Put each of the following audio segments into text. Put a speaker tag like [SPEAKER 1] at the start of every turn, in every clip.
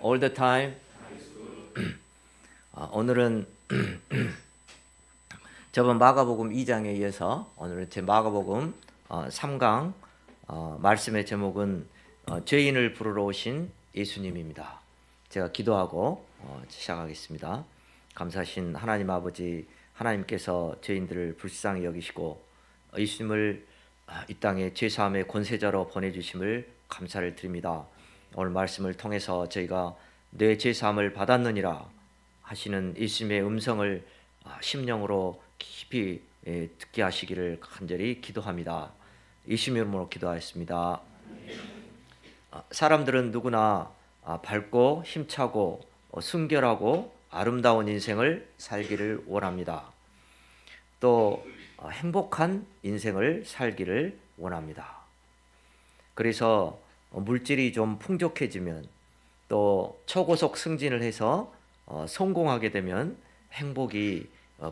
[SPEAKER 1] All the time. 오늘은 저번 마가복음 2장에 이어서 오늘은 제 마가복음 3강 말씀의 제목은 죄인을 부르러 오신 예수님입니다. 제가 기도하고 시작하겠습니다. 감사하신 하나님 아버지, 하나님께서 죄인들을 불쌍히 여기시고 예수님을 이 땅에 죄사함의 권세자로 보내주심을 감사를 드립니다. 오늘 말씀을 통해서 저희가 내 죄사함을 받았느니라 하시는 예수님의 음성을 심령으로 깊이 듣게 하시기를 간절히 기도합니다. 예수님 이름으로 기도하였습니다. 사람들은 누구나 밝고 힘차고 순결하고 아름다운 인생을 살기를 원합니다. 또 행복한 인생을 살기를 원합니다. 그래서 물질이 좀 풍족해지면 또 초고속 승진을 해서 성공하게 되면 행복이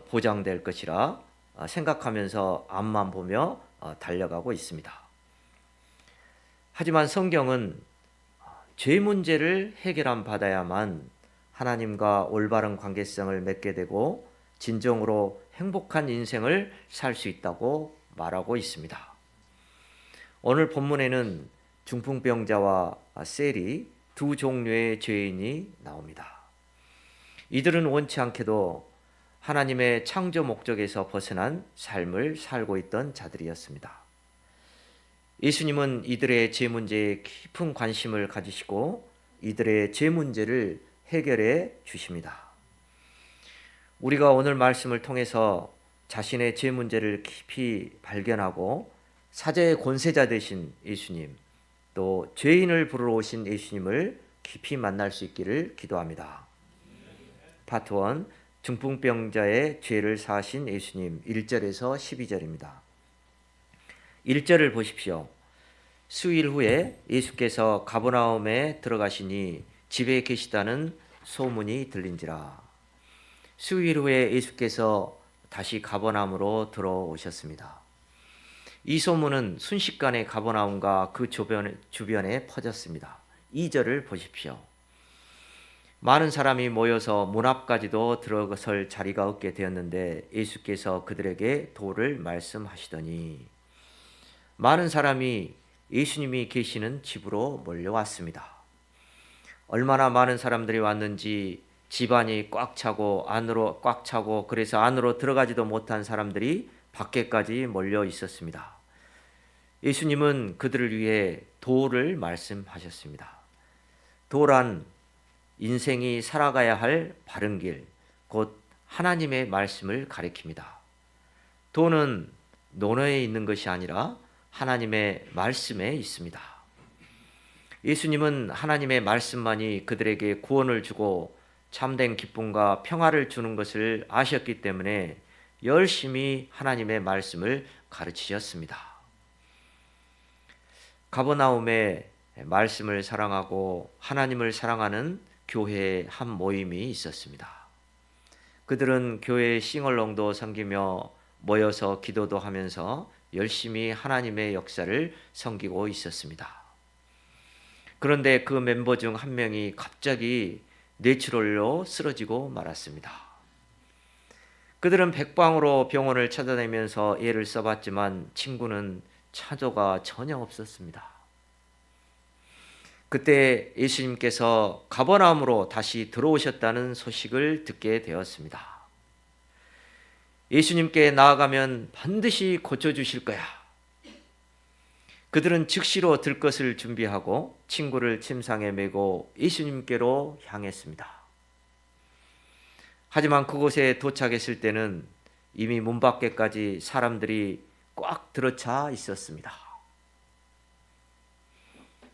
[SPEAKER 1] 보장될 것이라 생각하면서 앞만 보며 달려가고 있습니다. 하지만 성경은 죄 문제를 해결함 받아야만 하나님과 올바른 관계성을 맺게 되고 진정으로 행복한 인생을 살 수 있다고 말하고 있습니다. 오늘 본문에는 중풍병자와 셀이 두 종류의 죄인이 나옵니다. 이들은 원치 않게도 하나님의 창조 목적에서 벗어난 삶을 살고 있던 자들이었습니다. 예수님은 이들의 죄 문제에 깊은 관심을 가지시고 이들의 죄 문제를 해결해 주십니다. 우리가 오늘 말씀을 통해서 자신의 죄 문제를 깊이 발견하고 사죄의 권세자 되신 예수님, 또 죄인을 부르러 오신 예수님을 깊이 만날 수 있기를 기도합니다. 파트 1, 중풍병자의 죄를 사하신 예수님, 1절에서 12절입니다. 1절을 보십시오. 수일 후에 예수께서 가버나움에 들어가시니 집에 계시다는 소문이 들린지라. 수일 후에 예수께서 다시 가버나움으로 들어오셨습니다. 이 소문은 순식간에 가버나움과 그 주변에 퍼졌습니다. 2절을 보십시오. 많은 사람이 모여서 문 앞까지도 들어설 자리가 없게 되었는데 예수께서 그들에게 도를 말씀하시더니 많은 사람이 예수님이 계시는 집으로 몰려왔습니다. 얼마나 많은 사람들이 왔는지 집안이 꽉 차고 그래서 안으로 들어가지도 못한 사람들이 밖에까지 몰려 있었습니다. 예수님은 그들을 위해 도를 말씀하셨습니다. 도란 인생이 살아가야 할 바른 길, 곧 하나님의 말씀을 가리킵니다. 도는 논어에 있는 것이 아니라 하나님의 말씀에 있습니다. 예수님은 하나님의 말씀만이 그들에게 구원을 주고 참된 기쁨과 평화를 주는 것을 아셨기 때문에 열심히 하나님의 말씀을 가르치셨습니다. 가버나움에 말씀을 사랑하고 하나님을 사랑하는 교회의 한 모임이 있었습니다. 그들은 교회의 싱얼롱도 섬기며 모여서 기도도 하면서 열심히 하나님의 역사를 섬기고 있었습니다. 그런데 그 멤버 중 한 명이 갑자기 뇌출혈로 쓰러지고 말았습니다. 그들은 백방으로 병원을 찾아다니면서 애를 써봤지만 친구는 차도가 전혀 없었습니다. 그때 예수님께서 가버나움으로 다시 들어오셨다는 소식을 듣게 되었습니다. 예수님께 나아가면 반드시 고쳐주실 거야. 그들은 즉시로 들 것을 준비하고 친구를 침상에 메고 예수님께로 향했습니다. 하지만 그곳에 도착했을 때는 이미 문 밖에까지 사람들이 꽉 들어차 있었습니다.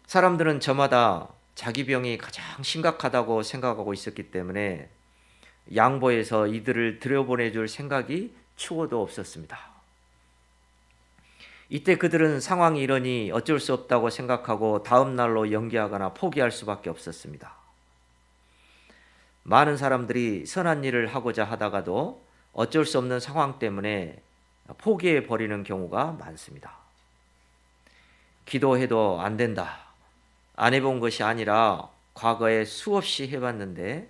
[SPEAKER 1] 사람들은 저마다 자기 병이 가장 심각하다고 생각하고 있었기 때문에 양보해서 이들을 들여보내줄 생각이 추호도 없었습니다. 이때 그들은 상황이 이러니 어쩔 수 없다고 생각하고 다음 날로 연기하거나 포기할 수밖에 없었습니다. 많은 사람들이 선한 일을 하고자 하다가도 어쩔 수 없는 상황 때문에 포기해 버리는 경우가 많습니다. 기도해도 안 된다. 안 해본 것이 아니라 과거에 수없이 해봤는데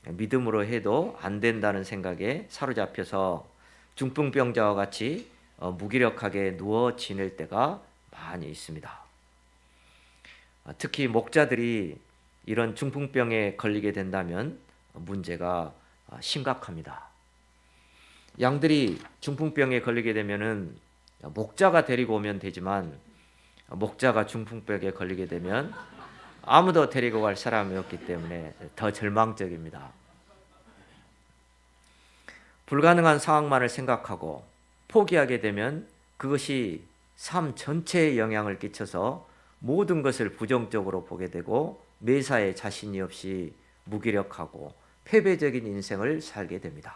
[SPEAKER 1] 믿음으로 해도 안 된다는 생각에 사로잡혀서 중풍병자와 같이 무기력하게 누워 지낼 때가 많이 있습니다. 특히 목자들이 이런 중풍병에 걸리게 된다면 문제가 심각합니다. 양들이 중풍병에 걸리게 되면은 목자가 데리고 오면 되지만 목자가 중풍병에 걸리게 되면 아무도 데리고 갈 사람이 없기 때문에 더 절망적입니다. 불가능한 상황만을 생각하고 포기하게 되면 그것이 삶 전체에 영향을 끼쳐서 모든 것을 부정적으로 보게 되고 매사에 자신이 없이 무기력하고 패배적인 인생을 살게 됩니다.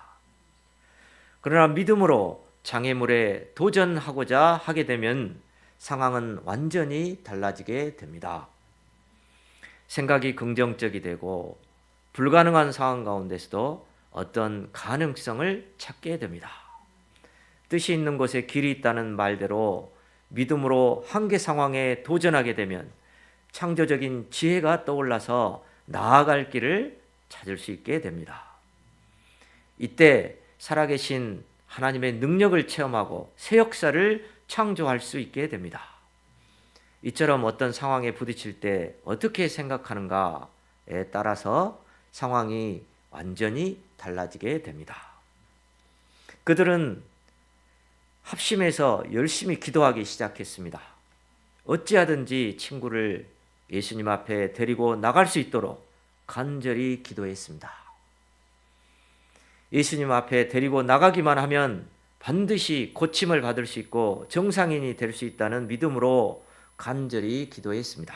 [SPEAKER 1] 그러나 믿음으로 장애물에 도전하고자 하게 되면 상황은 완전히 달라지게 됩니다. 생각이 긍정적이 되고 불가능한 상황 가운데서도 어떤 가능성을 찾게 됩니다. 뜻이 있는 곳에 길이 있다는 말대로 믿음으로 한계 상황에 도전하게 되면 창조적인 지혜가 떠올라서 나아갈 길을 찾을 수 있게 됩니다. 이때 살아계신 하나님의 능력을 체험하고 새 역사를 창조할 수 있게 됩니다. 이처럼 어떤 상황에 부딪힐 때 어떻게 생각하는가에 따라서 상황이 완전히 달라지게 됩니다. 그들은 합심해서 열심히 기도하기 시작했습니다. 어찌하든지 친구를 예수님 앞에 데리고 나갈 수 있도록 간절히 기도했습니다. 예수님 앞에 데리고 나가기만 하면 반드시 고침을 받을 수 있고 정상인이 될 수 있다는 믿음으로 간절히 기도했습니다.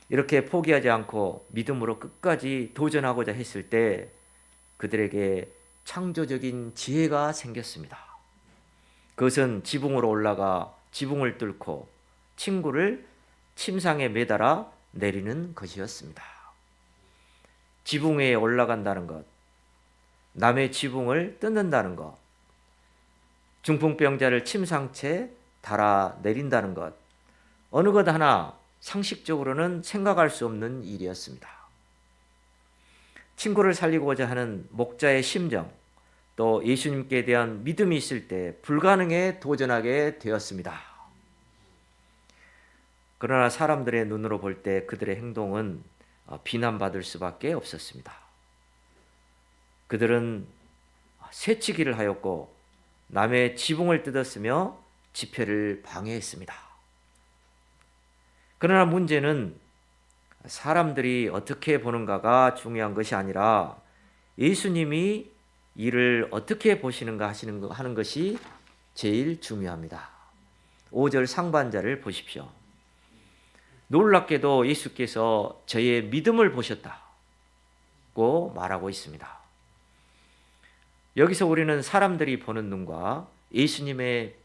[SPEAKER 1] 이렇게 포기하지 않고 믿음으로 끝까지 도전하고자 했을 때 그들에게 창조적인 지혜가 생겼습니다. 그것은 지붕으로 올라가 지붕을 뚫고 친구를 침상에 매달아 내리는 것이었습니다. 지붕 위에 올라간다는 것, 남의 지붕을 뜯는다는 것, 중풍병자를 침상채 달아 내린다는 것, 어느 것 하나 상식적으로는 생각할 수 없는 일이었습니다. 친구를 살리고자 하는 목자의 심정, 또 예수님께 대한 믿음이 있을 때 불가능에 도전하게 되었습니다. 그러나 사람들의 눈으로 볼 때 그들의 행동은 비난받을 수밖에 없었습니다. 그들은 새치기를 하였고 남의 지붕을 뜯었으며 집회를 방해했습니다. 그러나 문제는 사람들이 어떻게 보는가가 중요한 것이 아니라 예수님이 이를 어떻게 보시는가 하는 것이 제일 중요합니다. 5절 상반절을 보십시오. 놀랍게도 예수께서 저의 믿음을 보셨다고 말하고 있습니다. 여기서 우리는 사람들이 보는 눈과 예수님의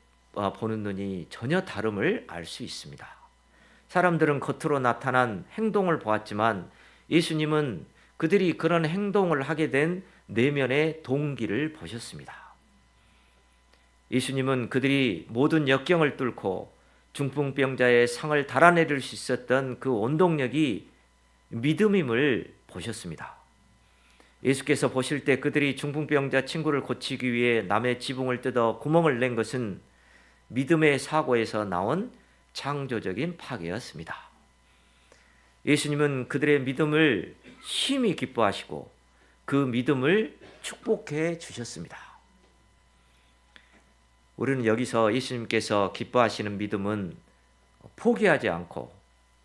[SPEAKER 1] 보는 눈이 전혀 다름을 알 수 있습니다. 사람들은 겉으로 나타난 행동을 보았지만 예수님은 그들이 그런 행동을 하게 된 내면의 동기를 보셨습니다. 예수님은 그들이 모든 역경을 뚫고 중풍병자의 상을 달아내릴 수 있었던 그 원동력이 믿음임을 보셨습니다. 예수께서 보실 때 그들이 중풍병자 친구를 고치기 위해 남의 지붕을 뜯어 구멍을 낸 것은 믿음의 사고에서 나온 창조적인 파괴였습니다. 예수님은 그들의 믿음을 심히 기뻐하시고 그 믿음을 축복해 주셨습니다. 우리는 여기서 예수님께서 기뻐하시는 믿음은 포기하지 않고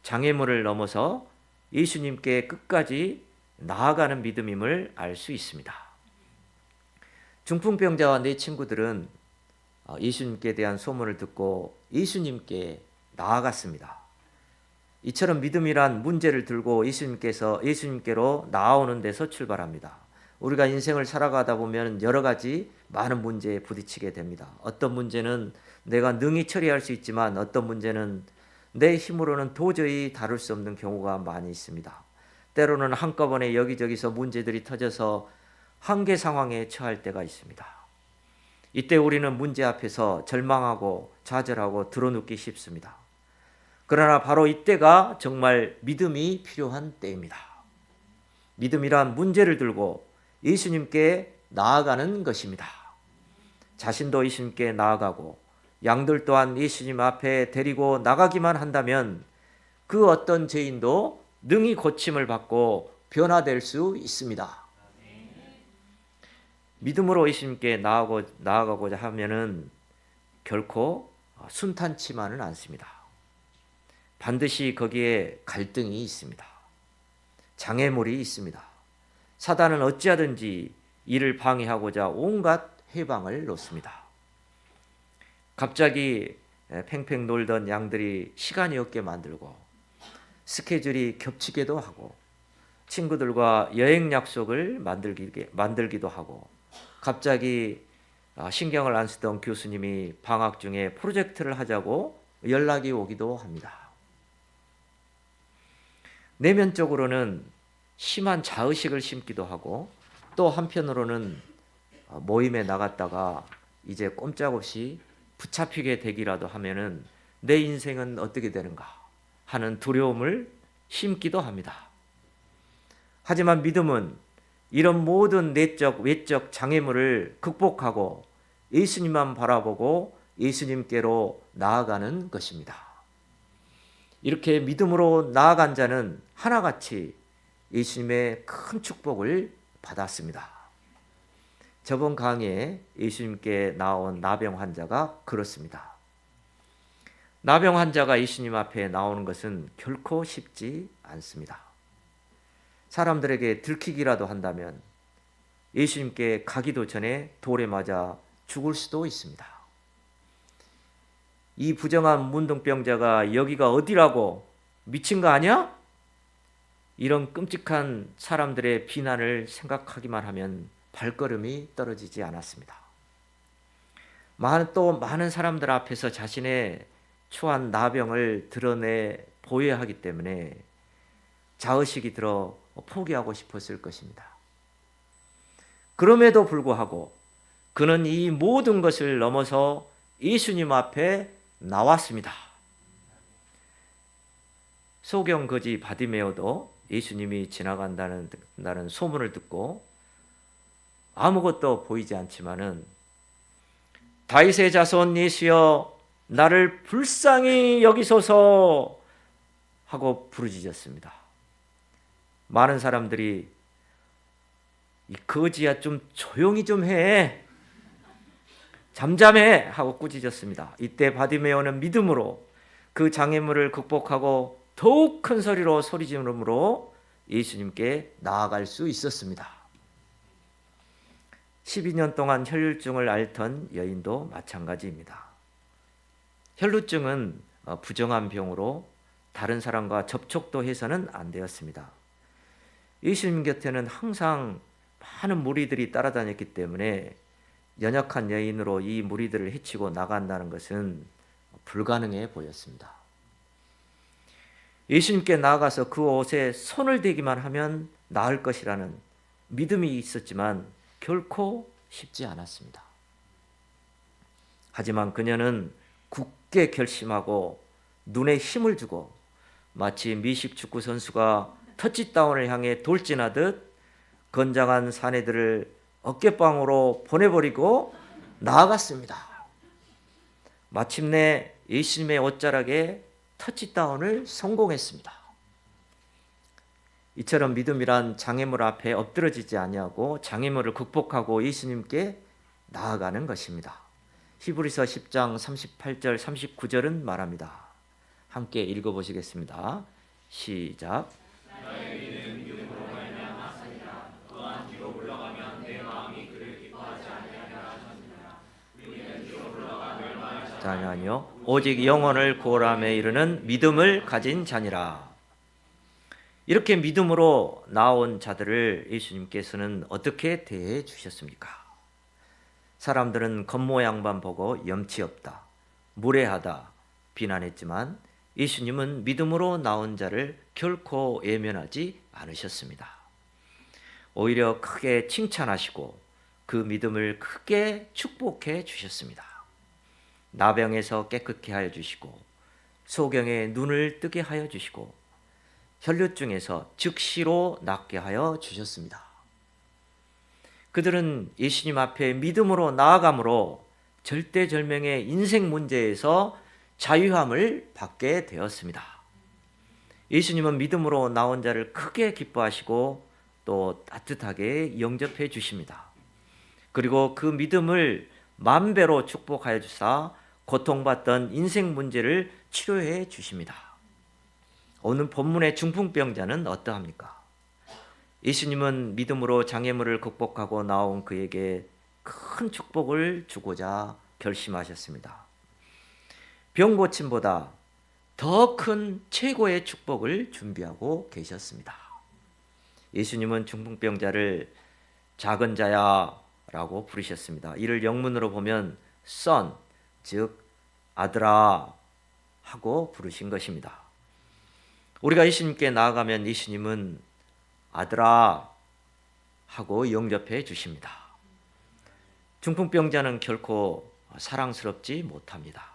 [SPEAKER 1] 장애물을 넘어서 예수님께 끝까지 나아가는 믿음임을 알 수 있습니다. 중풍병자와 네 친구들은 예수님께 대한 소문을 듣고 예수님께 나아갔습니다. 이처럼 믿음이란 문제를 들고 예수님께로 나아오는 데서 출발합니다. 우리가 인생을 살아가다 보면 여러 가지 많은 문제에 부딪히게 됩니다. 어떤 문제는 내가 능히 처리할 수 있지만 어떤 문제는 내 힘으로는 도저히 다룰 수 없는 경우가 많이 있습니다. 때로는 한꺼번에 여기저기서 문제들이 터져서 한계 상황에 처할 때가 있습니다. 이때 우리는 문제 앞에서 절망하고 좌절하고 드러눕기 쉽습니다. 그러나 바로 이때가 정말 믿음이 필요한 때입니다. 믿음이란 문제를 들고 예수님께 나아가는 것입니다. 자신도 예수님께 나아가고 양들 또한 예수님 앞에 데리고 나가기만 한다면 그 어떤 죄인도 능히 고침을 받고 변화될 수 있습니다. 믿음으로 예수님께 나아가고자 하면은 결코 순탄치만은 않습니다. 반드시 거기에 갈등이 있습니다. 장애물이 있습니다. 사단은 어찌하든지 이를 방해하고자 온갖 해방을 놓습니다. 갑자기 팽팽 놀던 양들이 시간이 없게 만들고 스케줄이 겹치기도 하고 친구들과 여행 약속을 만들기도 하고 갑자기 신경을 안 쓰던 교수님이 방학 중에 프로젝트를 하자고 연락이 오기도 합니다. 내면적으로는 심한 자의식을 심기도 하고 또 한편으로는 모임에 나갔다가 이제 꼼짝없이 붙잡히게 되기라도 하면은 내 인생은 어떻게 되는가 하는 두려움을 심기도 합니다. 하지만 믿음은 이런 모든 내적, 외적 장애물을 극복하고 예수님만 바라보고 예수님께로 나아가는 것입니다. 이렇게 믿음으로 나아간 자는 하나같이 예수님의 큰 축복을 받았습니다. 저번 강의에 예수님께 나온 나병 환자가 그렇습니다. 나병 환자가 예수님 앞에 나오는 것은 결코 쉽지 않습니다. 사람들에게 들키기라도 한다면 예수님께 가기도 전에 돌에 맞아 죽을 수도 있습니다. 이 부정한 문둥병자가 여기가 어디라고 미친 거 아니야? 이런 끔찍한 사람들의 비난을 생각하기만 하면 발걸음이 떨어지지 않았습니다. 또 많은 사람들 앞에서 자신의 추한 나병을 드러내 보여야 하기 때문에 자의식이 들어 포기하고 싶었을 것입니다. 그럼에도 불구하고 그는 이 모든 것을 넘어서 예수님 앞에 나왔습니다. 소경 거지 바디메오도 예수님이 지나간다는 소문을 듣고 아무것도 보이지 않지만은 다윗의 자손 예수여 나를 불쌍히 여기소서 하고 부르짖었습니다. 많은 사람들이 이 거지야 좀 조용히 좀 해. 잠잠해 하고 꾸짖었습니다. 이때 바디메오는 믿음으로 그 장애물을 극복하고 더욱 큰 소리로 소리지르므로 예수님께 나아갈 수 있었습니다. 12년 동안 혈루증을 앓던 여인도 마찬가지입니다. 혈루증은 부정한 병으로 다른 사람과 접촉도 해서는 안 되었습니다. 예수님 곁에는 항상 많은 무리들이 따라다녔기 때문에 연약한 여인으로 이 무리들을 해치고 나간다는 것은 불가능해 보였습니다. 예수님께 나아가서 그 옷에 손을 대기만 하면 나을 것이라는 믿음이 있었지만 결코 쉽지 않았습니다. 하지만 그녀는 굳게 결심하고 눈에 힘을 주고 마치 미식 축구 선수가 터치다운을 향해 돌진하듯 건장한 사내들을 어깨빵으로 보내버리고 나아갔습니다. 마침내 예수님의 옷자락에 터치다운을 성공했습니다. 이처럼 믿음이란 장애물 앞에 엎드러지지 아니하고 장애물을 극복하고 예수님께 나아가는 것입니다. 히브리서 10장 38절 39절은 말합니다. 함께 읽어보시겠습니다. 시작. 자녀요 오직 영혼을 구원함에 이르는 믿음을 가진 자니라. 이렇게 믿음으로 나온 자들을 예수님께서는 어떻게 대해 주셨습니까? 사람들은 겉모양만 보고 염치 없다, 무례하다 비난했지만 예수님은 믿음으로 나온 자를 결코 외면하지 않으셨습니다. 오히려 크게 칭찬하시고 그 믿음을 크게 축복해 주셨습니다. 나병에서 깨끗게 하여 주시고 소경의 눈을 뜨게 하여 주시고 혈류증에서 즉시로 낫게 하여 주셨습니다. 그들은 예수님 앞에 믿음으로 나아감으로 절대절명의 인생 문제에서 자유함을 받게 되었습니다. 예수님은 믿음으로 나온 자를 크게 기뻐하시고 또 따뜻하게 영접해 주십니다. 그리고 그 믿음을 만배로 축복하여 주사 고통받던 인생 문제를 치료해 주십니다. 오늘 본문의 중풍병자는 어떠합니까? 예수님은 믿음으로 장애물을 극복하고 나온 그에게 큰 축복을 주고자 결심하셨습니다. 병 고침보다 더 큰 최고의 축복을 준비하고 계셨습니다. 예수님은 중풍병자를 작은 자야라고 부르셨습니다. 이를 영문으로 보면 son, 즉 아들아 하고 부르신 것입니다. 우리가 예수님께 나아가면 예수님은 아들아 하고 영접해 주십니다. 중풍병자는 결코 사랑스럽지 못합니다.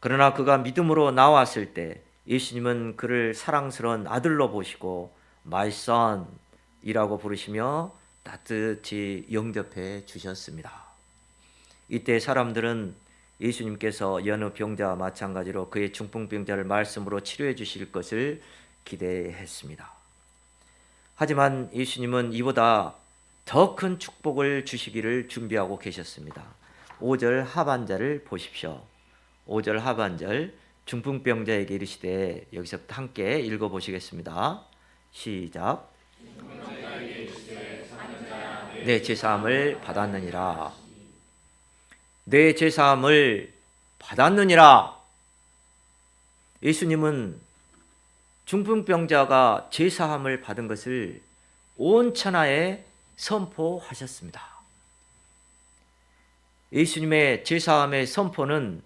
[SPEAKER 1] 그러나 그가 믿음으로 나왔을 때 예수님은 그를 사랑스러운 아들로 보시고 My son 이라고 부르시며 따뜻히 영접해 주셨습니다. 이때 사람들은 예수님께서 여느 병자와 마찬가지로 그의 중풍병자를 말씀으로 치료해 주실 것을 기대했습니다. 하지만 예수님은 이보다 더 큰 축복을 주시기를 준비하고 계셨습니다. 5절 하반절을 보십시오. 5절 하반절 중풍병자에게 이르시되, 여기서부터 함께 읽어보시겠습니다. 시작. 내 제사함을 받았느니라. 내 제사함을 받았느니라. 예수님은 중풍병자가 제사함을 받은 것을 온 천하에 선포하셨습니다. 예수님의 제사함의 선포는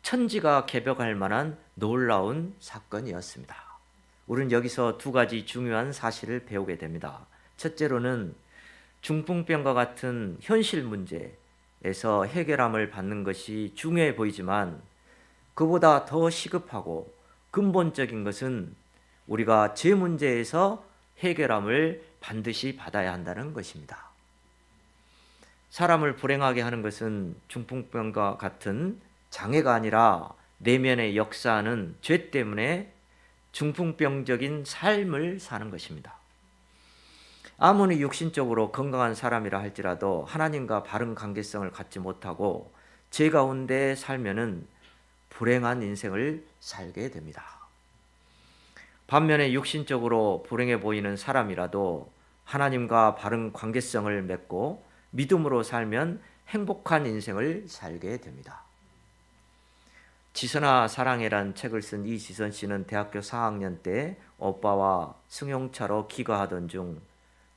[SPEAKER 1] 천지가 개벽할 만한 놀라운 사건이었습니다. 우리는 여기서 두 가지 중요한 사실을 배우게 됩니다. 첫째로는 중풍병과 같은 현실 문제에서 해결함을 받는 것이 중요해 보이지만 그보다 더 시급하고 근본적인 것은 우리가 죄 문제에서 해결함을 반드시 받아야 한다는 것입니다. 사람을 불행하게 하는 것은 중풍병과 같은 장애가 아니라 내면의 역사하는 죄 때문에 중풍병적인 삶을 사는 것입니다. 아무리 육신적으로 건강한 사람이라 할지라도 하나님과 바른 관계성을 갖지 못하고 죄 가운데 살면은 불행한 인생을 살게 됩니다. 반면에 육신적으로 불행해 보이는 사람이라도 하나님과 바른 관계성을 맺고 믿음으로 살면 행복한 인생을 살게 됩니다. 지선아 사랑해란 책을 쓴 이지선 씨는 대학교 4학년 때 오빠와 승용차로 귀가하던 중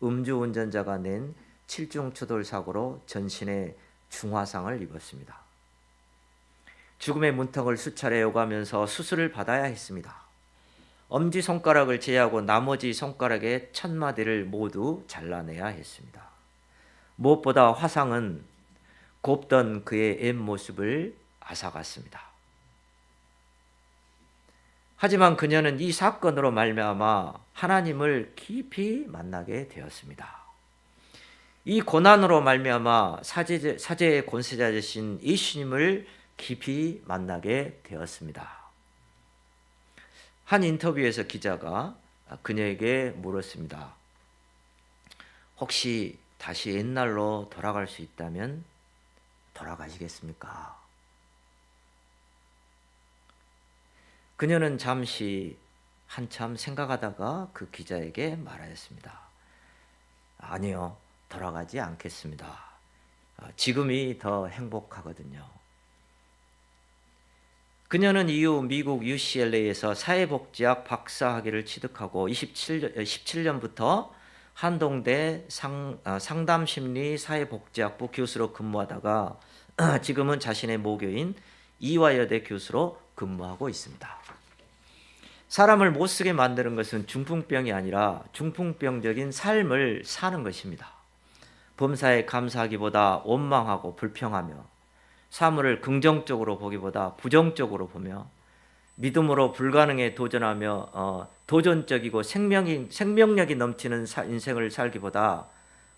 [SPEAKER 1] 음주운전자가 낸 7중 추돌 사고로 전신에 중화상을 입었습니다. 죽음의 문턱을 수차례 오가면서 수술을 받아야 했습니다. 엄지손가락을 제외하고 나머지 손가락의 천마디를 모두 잘라내야 했습니다. 무엇보다 화상은 곱던 그의 옛 모습을 앗아갔습니다. 하지만 그녀는 이 사건으로 말미암아 하나님을 깊이 만나게 되었습니다. 이 고난으로 말미암아 사제의 권세자 되신 예수님을 깊이 만나게 되었습니다. 한 인터뷰에서 기자가 그녀에게 물었습니다. 혹시 다시 옛날로 돌아갈 수 있다면 돌아가시겠습니까? 그녀는 잠시 한참 생각하다가 그 기자에게 말하였습니다. 아니요, 돌아가지 않겠습니다. 지금이 더 행복하거든요. 그녀는 이후 미국 UCLA에서 사회복지학 박사학위를 취득하고 17년부터 한동대 상담심리 사회복지학부 교수로 근무하다가 지금은 자신의 모교인 이화여대 교수로 근무하고 있습니다. 사람을 못쓰게 만드는 것은 중풍병이 아니라 중풍병적인 삶을 사는 것입니다. 범사에 감사하기보다 원망하고 불평하며 사물을 긍정적으로 보기보다 부정적으로 보며 믿음으로 불가능에 도전하며 도전적이고 생명력이 넘치는 인생을 살기보다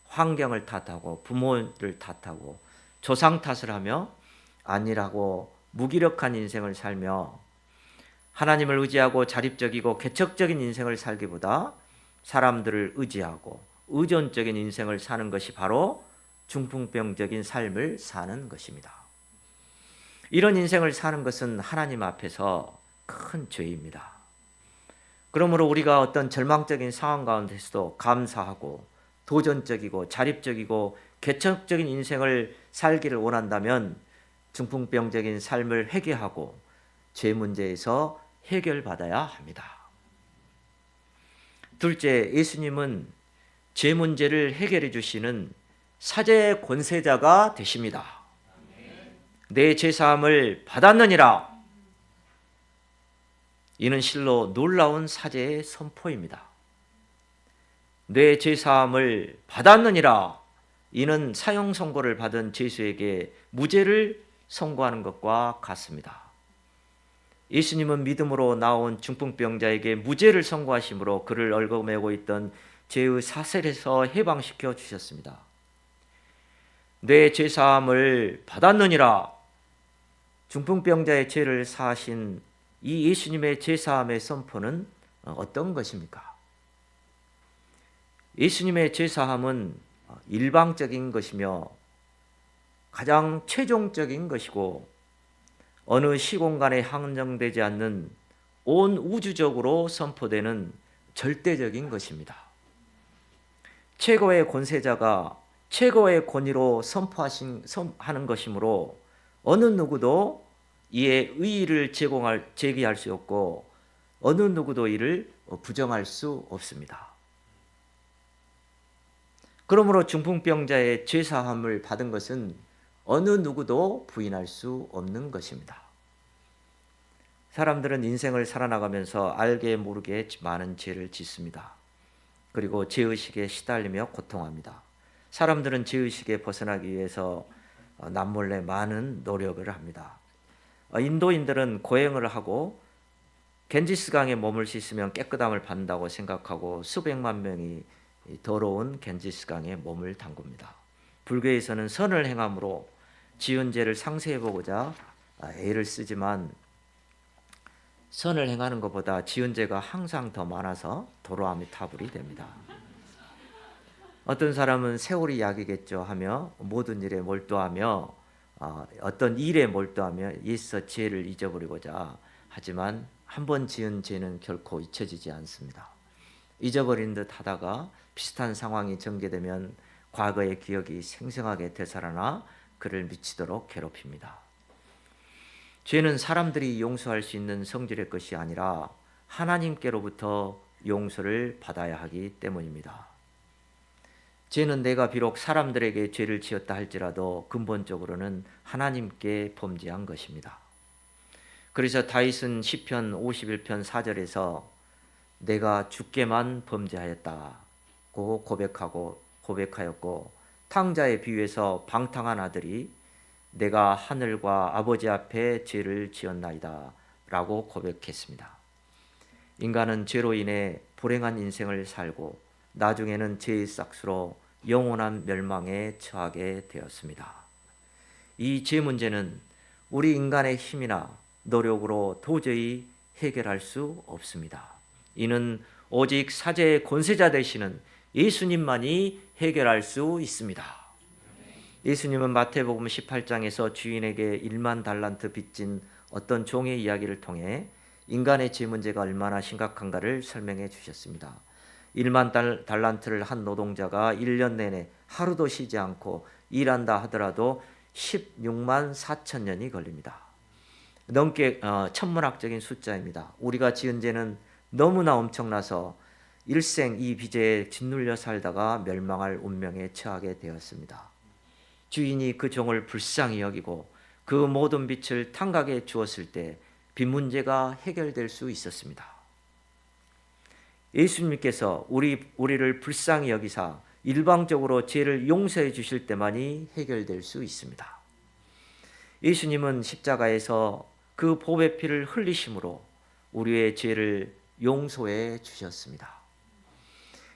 [SPEAKER 1] 환경을 탓하고 부모를 탓하고 조상 탓을 하며 안일하고 무기력한 인생을 살며 하나님을 의지하고 자립적이고 개척적인 인생을 살기보다 사람들을 의지하고 의존적인 인생을 사는 것이 바로 중풍병적인 삶을 사는 것입니다. 이런 인생을 사는 것은 하나님 앞에서 큰 죄입니다. 그러므로 우리가 어떤 절망적인 상황 가운데서도 감사하고 도전적이고 자립적이고 개척적인 인생을 살기를 원한다면 중풍병적인 삶을 회개하고 죄 문제에서 해결받아야 합니다. 둘째, 예수님은 죄 문제를 해결해 주시는 사죄의 권세자가 되십니다. 내 죄사함을 받았느니라. 이는 실로 놀라운 사죄의 선포입니다. 내 죄사함을 받았느니라. 이는 사형 선고를 받은 죄수에게 무죄를 선고하는 것과 같습니다. 예수님은 믿음으로 나온 중풍병자에게 무죄를 선고하심으로 그를 얽어매고 있던 죄의 사슬에서 해방시켜 주셨습니다. 내 죄사함을 받았느니라. 중풍병자의 죄를 사하신 이 예수님의 죄사함의 선포는 어떤 것입니까? 예수님의 죄사함은 일방적인 것이며 가장 최종적인 것이고 어느 시공간에 한정되지 않는 온 우주적으로 선포되는 절대적인 것입니다. 최고의 권세자가 최고의 권위로 선포하는 것이므로 어느 누구도 이에 의의를 제기할 수 없고 어느 누구도 이를 부정할 수 없습니다. 그러므로 중풍병자의 죄사함을 받은 것은 어느 누구도 부인할 수 없는 것입니다. 사람들은 인생을 살아나가면서 알게 모르게 많은 죄를 짓습니다. 그리고 죄의식에 시달리며 고통합니다. 사람들은 죄의식에 벗어나기 위해서 남몰래 많은 노력을 합니다. 인도인들은 고행을 하고 겐지스강에 몸을 씻으면 깨끗함을 받는다고 생각하고 수백만 명이 더러운 겐지스강에 몸을 담굽니다. 불교에서는 선을 행함으로 지은 죄를 상쇄해 보고자 애를 쓰지만 선을 행하는 것보다 지은 죄가 항상 더 많아서 도로함이 타불이 됩니다. 어떤 사람은 세월이 약이겠죠 하며 모든 일에 몰두하며 어떤 일에 몰두하며 옛서 죄를 잊어버리고자 하지만 한 번 지은 죄는 결코 잊혀지지 않습니다. 잊어버린 듯 하다가 비슷한 상황이 전개되면 과거의 기억이 생생하게 되살아나 그를 미치도록 괴롭힙니다. 죄는 사람들이 용서할 수 있는 성질의 것이 아니라 하나님께로부터 용서를 받아야 하기 때문입니다. 죄는 내가 비록 사람들에게 죄를 지었다 할지라도 근본적으로는 하나님께 범죄한 것입니다. 그래서 다윗은 시편 51편 4절에서 내가 주께만 범죄하였다고 고백하였고 탕자의 비유에서 방탕한 아들이 내가 하늘과 아버지 앞에 죄를 지었나이다 라고 고백했습니다. 인간은 죄로 인해 불행한 인생을 살고 나중에는 죄의 싹수로 영원한 멸망에 처하게 되었습니다. 이 죄 문제는 우리 인간의 힘이나 노력으로 도저히 해결할 수 없습니다. 이는 오직 사죄의 권세자 되시는 예수님만이 해결할 수 있습니다. 예수님은 마태복음 18장에서 주인에게 1만 달란트 빚진 어떤 종의 이야기를 통해 인간의 죄 문제가 얼마나 심각한가를 설명해 주셨습니다. 1만 달란트를 한 노동자가 1년 내내 하루도 쉬지 않고 일한다 하더라도 16만 4천 년이 걸립니다. 넘게 천문학적인 숫자입니다. 우리가 지은 죄는 너무나 엄청나서 일생 이 빚에 짓눌려 살다가 멸망할 운명에 처하게 되었습니다. 주인이 그 종을 불쌍히 여기고 그 모든 빚을 탕각에 주었을 때 빚 문제가 해결될 수 있었습니다. 예수님께서 우리를 불쌍히 여기사 일방적으로 죄를 용서해 주실 때만이 해결될 수 있습니다. 예수님은 십자가에서 그 보배 피를 흘리심으로 우리의 죄를 용서해 주셨습니다.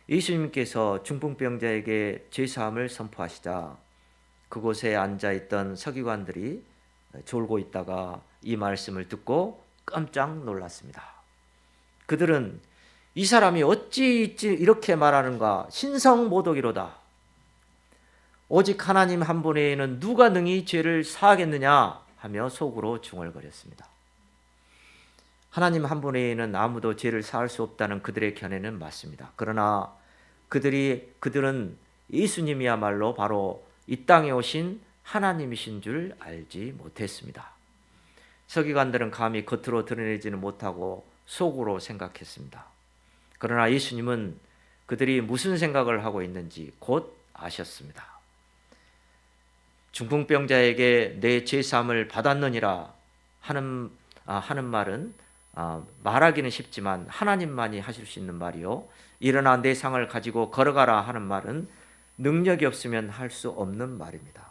[SPEAKER 1] 예수님께서 중풍병자에게 죄사함을 선포하시자 그곳에 앉아있던 서기관들이 졸고 있다가 이 말씀을 듣고 깜짝 놀랐습니다. 그들은 이 사람이 어찌 이렇게 말하는가, 신성모독이로다. 오직 하나님 한 분 외에는 누가 능히 죄를 사하겠느냐 하며 속으로 중얼거렸습니다. 하나님 한 분 외에는 아무도 죄를 사할 수 없다는 그들의 견해는 맞습니다. 그러나 그들은 예수님이야말로 바로 이 땅에 오신 하나님이신 줄 알지 못했습니다. 서기관들은 감히 겉으로 드러내지는 못하고 속으로 생각했습니다. 그러나 예수님은 그들이 무슨 생각을 하고 있는지 곧 아셨습니다. 중풍병자에게 내 죄사함을 받았느니라 하는 말은 말하기는 쉽지만 하나님만이 하실 수 있는 말이요, 일어나 내 상을 가지고 걸어가라 하는 말은 능력이 없으면 할 수 없는 말입니다.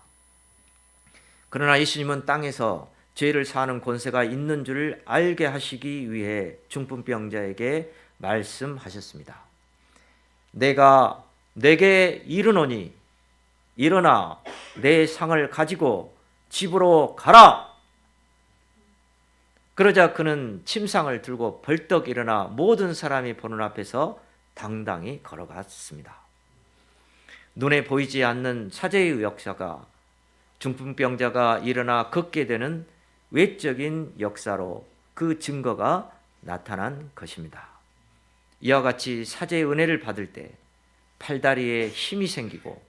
[SPEAKER 1] 그러나 예수님은 땅에서 죄를 사하는 권세가 있는 줄 알게 하시기 위해 중풍병자에게 말씀하셨습니다. 내가 내게 이르노니 일어나 내 상을 가지고 집으로 가라. 그러자 그는 침상을 들고 벌떡 일어나 모든 사람이 보는 앞에서 당당히 걸어갔습니다. 눈에 보이지 않는 사제의 역사가 중풍병자가 일어나 걷게 되는 외적인 역사로 그 증거가 나타난 것입니다. 이와 같이 사제의 은혜를 받을 때 팔다리에 힘이 생기고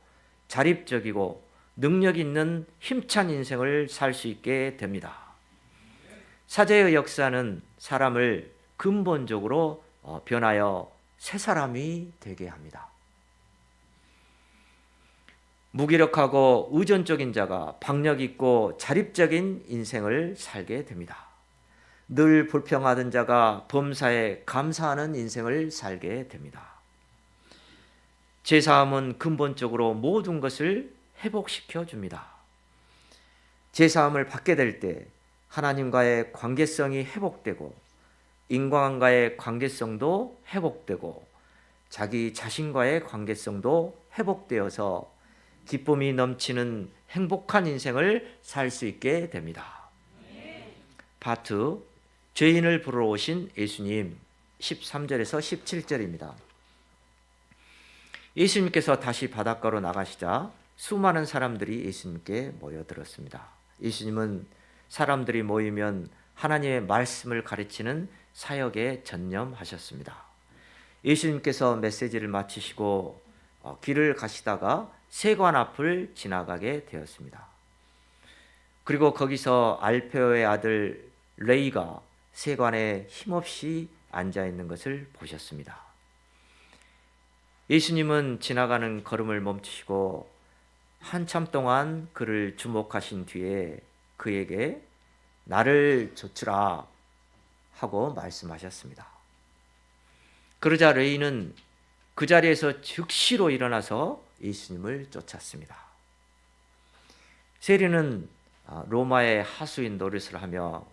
[SPEAKER 1] 자립적이고 능력 있는 힘찬 인생을 살 수 있게 됩니다. 사제의 역사는 사람을 근본적으로 변하여 새 사람이 되게 합니다. 무기력하고 의존적인 자가 박력 있고 자립적인 인생을 살게 됩니다. 늘 불평하던 자가 범사에 감사하는 인생을 살게 됩니다. 제사함은 근본적으로 모든 것을 회복시켜 줍니다. 제사함을 받게 될 때 하나님과의 관계성이 회복되고 인간과의 관계성도 회복되고 자기 자신과의 관계성도 회복되어서 기쁨이 넘치는 행복한 인생을 살 수 있게 됩니다. 파트 죄인을 부르러 오신 예수님 13절에서 17절입니다. 예수님께서 다시 바닷가로 나가시자 수많은 사람들이 예수님께 모여들었습니다. 예수님은 사람들이 모이면 하나님의 말씀을 가르치는 사역에 전념하셨습니다. 예수님께서 메시지를 마치시고 길을 가시다가 세관 앞을 지나가게 되었습니다. 그리고 거기서 알페오의 아들 레이가 세관에 힘없이 앉아 있는 것을 보셨습니다. 예수님은 지나가는 걸음을 멈추시고 한참 동안 그를 주목하신 뒤에 그에게 나를 좇으라 하고 말씀하셨습니다. 그러자 레이는 그 자리에서 즉시로 일어나서 예수님을 쫓았습니다. 세리는 로마의 하수인 노릇을 하며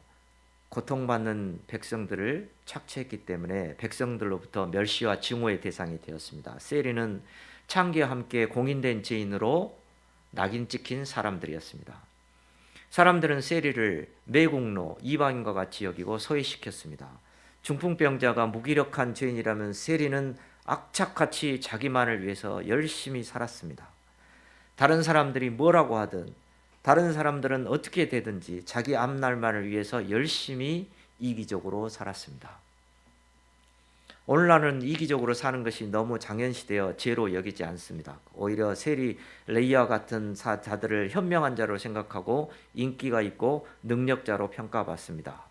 [SPEAKER 1] 고통받는 백성들을 착취했기 때문에 백성들로부터 멸시와 증오의 대상이 되었습니다. 세리는 창기와 함께 공인된 죄인으로 낙인 찍힌 사람들이었습니다. 사람들은 세리를 매국노, 이방인과 같이 여기고 소외시켰습니다. 중풍병자가 무기력한 죄인이라면 세리는 악착같이 자기만을 위해서 열심히 살았습니다. 다른 사람들이 뭐라고 하든 다른 사람들은 어떻게 되든지 자기 앞날만을 위해서 열심히 이기적으로 살았습니다. 오늘날은 이기적으로 사는 것이 너무 당연시되어 죄로 여기지 않습니다. 오히려 세리 레이와 같은 자들을 현명한 자로 생각하고 인기가 있고 능력자로 평가받습니다.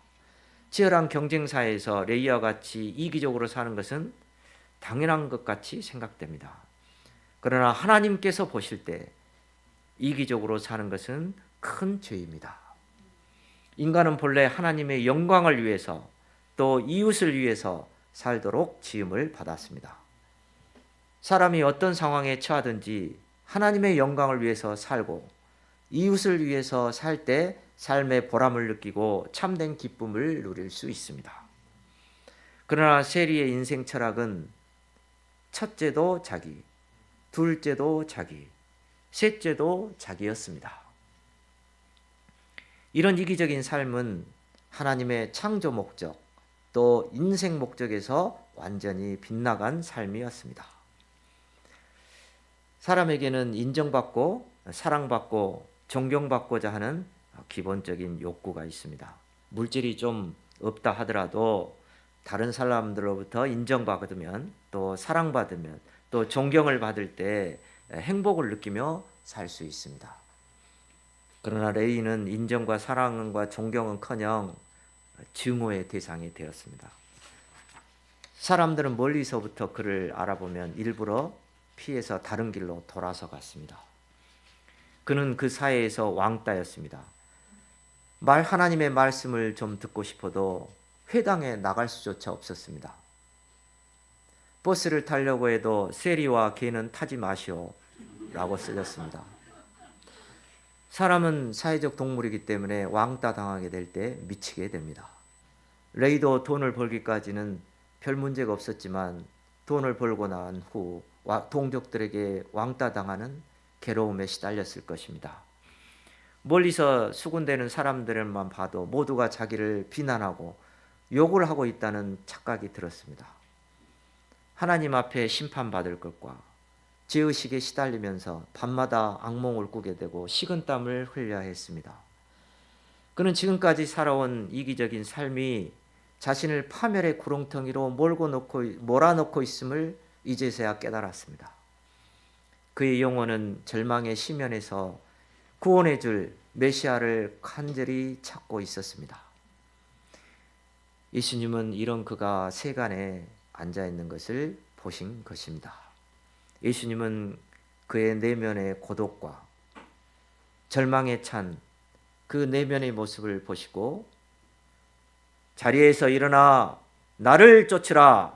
[SPEAKER 1] 치열한 경쟁사에서 레이와 같이 이기적으로 사는 것은 당연한 것 같이 생각됩니다. 그러나 하나님께서 보실 때 이기적으로 사는 것은 큰 죄입니다. 인간은 본래 하나님의 영광을 위해서 또 이웃을 위해서 살도록 지음을 받았습니다. 사람이 어떤 상황에 처하든지 하나님의 영광을 위해서 살고 이웃을 위해서 살 때 삶의 보람을 느끼고 참된 기쁨을 누릴 수 있습니다. 그러나 세리의 인생 철학은 첫째도 자기, 둘째도 자기, 셋째도 자기였습니다. 이런 이기적인 삶은 하나님의 창조 목적, 또 인생 목적에서 완전히 빗나간 삶이었습니다. 사람에게는 인정받고 사랑받고 존경받고자 하는 기본적인 욕구가 있습니다. 물질이 좀 없다 하더라도 다른 사람들로부터 인정받으면 또 사랑받으면 또 존경을 받을 때 행복을 느끼며 살 수 있습니다. 그러나 레이는 인정과 사랑과 존경은커녕 증오의 대상이 되었습니다. 사람들은 멀리서부터 그를 알아보면 일부러 피해서 다른 길로 돌아서 갔습니다. 그는 그 사회에서 왕따였습니다. 하나님의 말씀을 좀 듣고 싶어도 회당에 나갈 수조차 없었습니다. 버스를 타려고 해도 세리와 개는 타지 마시오 라고 쓰였습니다. 사람은 사회적 동물이기 때문에 왕따 당하게 될 때 미치게 됩니다. 레이도 돈을 벌기까지는 별 문제가 없었지만 돈을 벌고 난 후 동족들에게 왕따 당하는 괴로움에 시달렸을 것입니다. 멀리서 수군대는 사람들만 봐도 모두가 자기를 비난하고 욕을 하고 있다는 착각이 들었습니다. 하나님 앞에 심판받을 것과 죄의식에 시달리면서 밤마다 악몽을 꾸게 되고 식은땀을 흘려야 했습니다. 그는 지금까지 살아온 이기적인 삶이 자신을 파멸의 구렁텅이로 몰아넣고 있음을 이제서야 깨달았습니다. 그의 영혼은 절망의 심연에서 구원해 줄 메시아를 간절히 찾고 있었습니다. 예수님은 이런 그가 세간에 앉아 있는 것을 보신 것입니다. 예수님은 그의 내면의 고독과 절망에 찬 그 내면의 모습을 보시고 자리에서 일어나 나를 쫓으라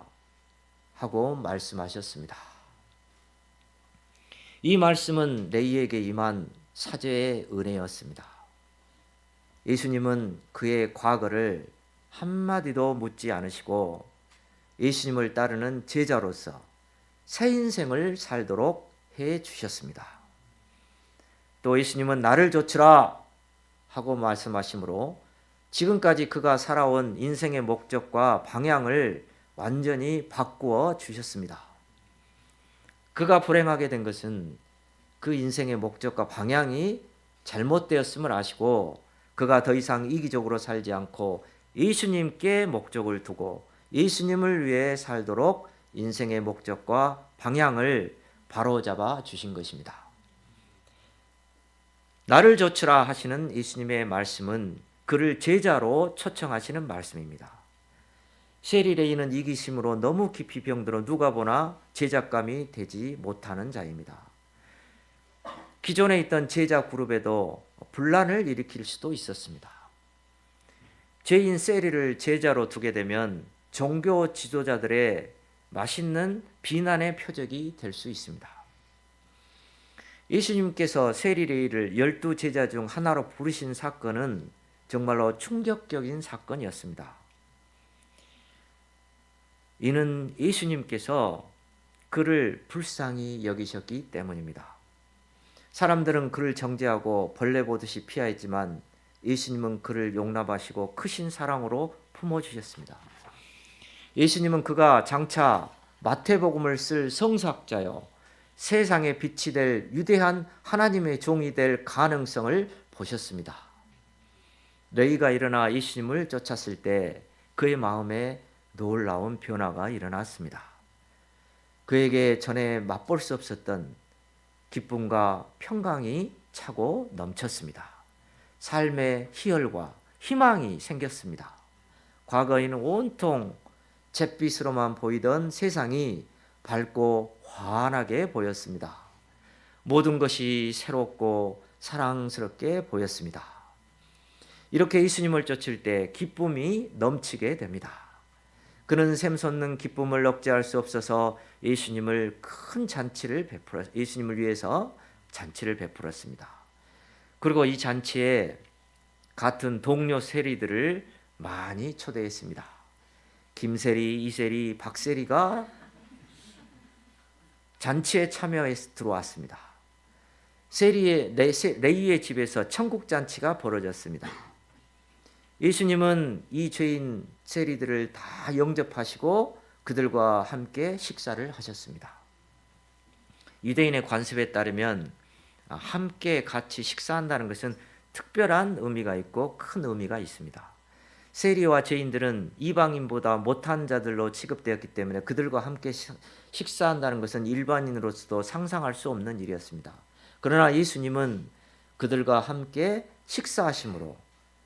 [SPEAKER 1] 하고 말씀하셨습니다. 이 말씀은 레이에게 임한 사죄의 은혜였습니다. 예수님은 그의 과거를 한마디도 묻지 않으시고 예수님을 따르는 제자로서 새 인생을 살도록 해 주셨습니다. 또 예수님은 나를 좇으라 하고 말씀하시므로 지금까지 그가 살아온 인생의 목적과 방향을 완전히 바꾸어 주셨습니다. 그가 불행하게 된 것은 그 인생의 목적과 방향이 잘못되었음을 아시고 그가 더 이상 이기적으로 살지 않고 예수님께 목적을 두고 예수님을 위해 살도록 인생의 목적과 방향을 바로잡아 주신 것입니다. 나를 좇으라 하시는 예수님의 말씀은 그를 제자로 초청하시는 말씀입니다. 세리 레이는 이기심으로 너무 깊이 병들어 누가 보나 제작감이 되지 못하는 자입니다. 기존에 있던 제자 그룹에도 분란을 일으킬 수도 있었습니다. 죄인 세리를 제자로 두게 되면 종교 지도자들의 맛있는 비난의 표적이 될 수 있습니다. 예수님께서 세리 레이를 12제자 중 하나로 부르신 사건은 정말로 충격적인 사건이었습니다. 이는 예수님께서 그를 불쌍히 여기셨기 때문입니다. 사람들은 그를 정죄하고 벌레 보듯이 피하였지만 예수님은 그를 용납하시고 크신 사랑으로 품어주셨습니다. 예수님은 그가 장차 마태복음을 쓸 성사학자요 세상의 빛이 될 위대한 하나님의 종이 될 가능성을 보셨습니다. 레이가 일어나 예수님을 쫓았을 때 그의 마음에 놀라운 변화가 일어났습니다. 그에게 전에 맛볼 수 없었던 기쁨과 평강이 차고 넘쳤습니다. 삶의 희열과 희망이 생겼습니다. 과거에는 온통 잿빛으로만 보이던 세상이 밝고 환하게 보였습니다. 모든 것이 새롭고 사랑스럽게 보였습니다. 이렇게 예수님을 쫓을 때 기쁨이 넘치게 됩니다. 그는 샘솟는 기쁨을 억제할 수 없어서 예수님을 위해서 잔치를 베풀었습니다. 그리고 이 잔치에 같은 동료 세리들을 많이 초대했습니다. 김세리, 이세리, 박세리가 잔치에 참여해서 들어왔습니다. 레위의 집에서 천국잔치가 벌어졌습니다. 예수님은 이 죄인 세리들을 다 영접하시고 그들과 함께 식사를 하셨습니다. 유대인의 관습에 따르면 함께 같이 식사한다는 것은 특별한 의미가 있고 큰 의미가 있습니다. 세리와 죄인들은 이방인보다 못한 자들로 취급되었기 때문에 그들과 함께 식사한다는 것은 일반인으로서도 상상할 수 없는 일이었습니다. 그러나 예수님은 그들과 함께 식사하심으로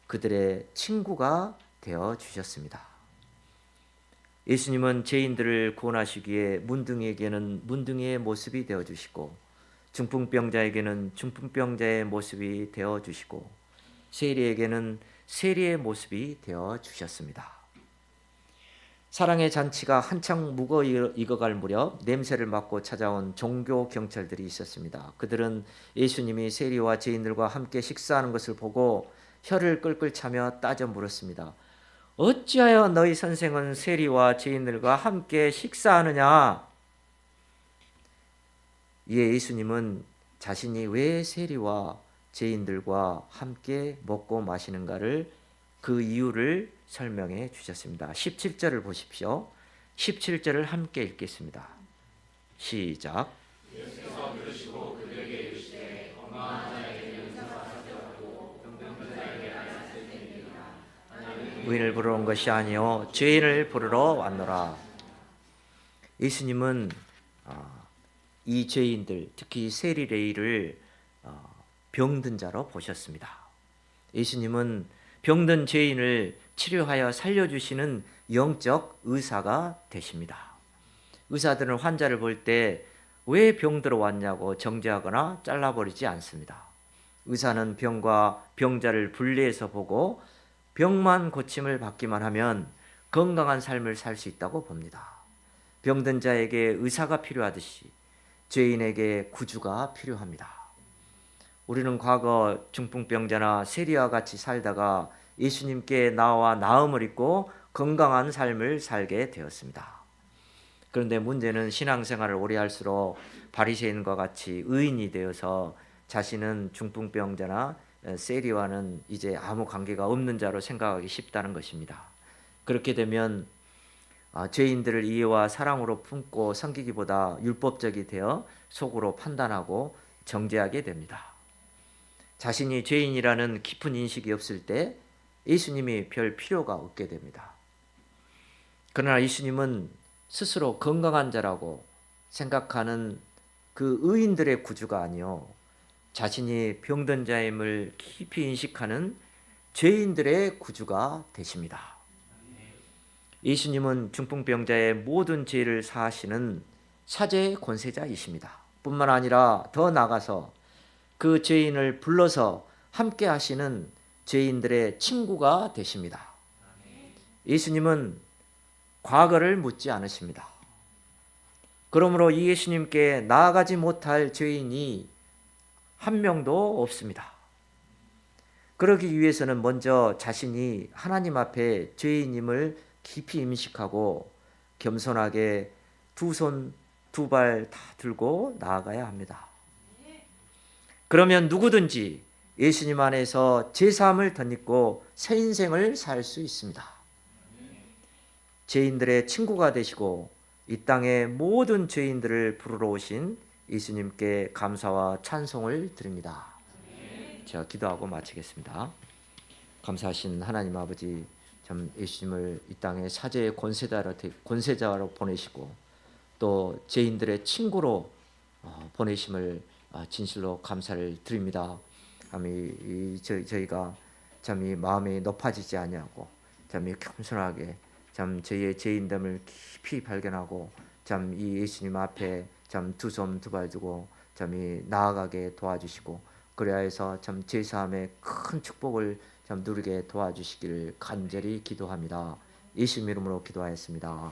[SPEAKER 1] 그들의 친구가 되어 주셨습니다. 예수님은 죄인들을 구원하시기에 문둥이에게는 문둥이의 모습이 되어 주시고 중풍병자에게는 중풍병자의 모습이 되어 주시고 세리에게는 세리의 모습이 되어 주셨습니다. 사랑의 잔치가 한창 묵어 익어갈 무렵 냄새를 맡고 찾아온 종교 경찰들이 있었습니다. 그들은 예수님이 세리와 죄인들과 함께 식사하는 것을 보고 혀를 끌끌 차며 따져 물었습니다. 어찌하여 너희 선생은 세리와 죄인들과 함께 식사하느냐? 이에 예수님은 자신이 왜 세리와 죄인들과 함께 먹고 마시는가를 그 이유를 설명해 주셨습니다. 17절을 보십시오. 17절을 함께 읽겠습니다. 시작. 의인을 부르러 온 것이 아니요 죄인을 부르러 왔노라. 예수님은 이 죄인들, 특히 세리 레위를 병든 자로 보셨습니다. 예수님은 병든 죄인을 치료하여 살려주시는 영적 의사가 되십니다. 의사들은 환자를 볼 때 왜 병들어 왔냐고 정죄하거나 잘라버리지 않습니다. 의사는 병과 병자를 분리해서 보고 병만 고침을 받기만 하면 건강한 삶을 살 수 있다고 봅니다. 병든 자에게 의사가 필요하듯이 죄인에게 구주가 필요합니다. 우리는 과거 중풍병자나 세리와 같이 살다가 예수님께 나와 나음을 입고 건강한 삶을 살게 되었습니다. 그런데 문제는 신앙생활을 오래 할수록 바리새인과 같이 의인이 되어서 자신은 중풍병자나 세리와는 이제 아무 관계가 없는 자로 생각하기 쉽다는 것입니다. 그렇게 되면 죄인들을 이해와 사랑으로 품고 섬기기보다 율법적이 되어 속으로 판단하고 정죄하게 됩니다. 자신이 죄인이라는 깊은 인식이 없을 때 예수님이 별 필요가 없게 됩니다. 그러나 예수님은 스스로 건강한 자라고 생각하는 그 의인들의 구주가 아니요 자신이 병든 자임을 깊이 인식하는 죄인들의 구주가 되십니다. 예수님은 중풍병자의 모든 죄를 사하시는 사죄의 권세자이십니다. 뿐만 아니라 더 나아가서 그 죄인을 불러서 함께 하시는 죄인들의 친구가 되십니다. 예수님은 과거를 묻지 않으십니다. 그러므로 이 예수님께 나아가지 못할 죄인이 한 명도 없습니다. 그러기 위해서는 먼저 자신이 하나님 앞에 죄인임을 깊이 인식하고 겸손하게 두 손, 두 발 다 들고 나아가야 합니다. 그러면 누구든지 예수님 안에서 제사함을 덧입고 새 인생을 살 수 있습니다. 죄인들의 친구가 되시고 이 땅의 모든 죄인들을 부르러 오신 예수님께 감사와 찬송을 드립니다. 제가 기도하고 마치겠습니다. 감사하신 하나님 아버지, 참 예수님을 이 땅에 사죄의 권세자로 보내시고 또 죄인들의 친구로 보내심을 진실로 감사를 드립니다. 저희가 참 이 마음이 높아지지 아니하고 참 이 겸손하게 참 저희의 죄인됨을 깊이 발견하고 참 이 예수님 앞에 참 두 손 두 발 두고 참 이 나아가게 도와주시고 그래야 해서 참 제사함의 큰 축복을 참 누리게 도와주시기를 간절히 기도합니다. 예수님 이름으로 기도하였습니다.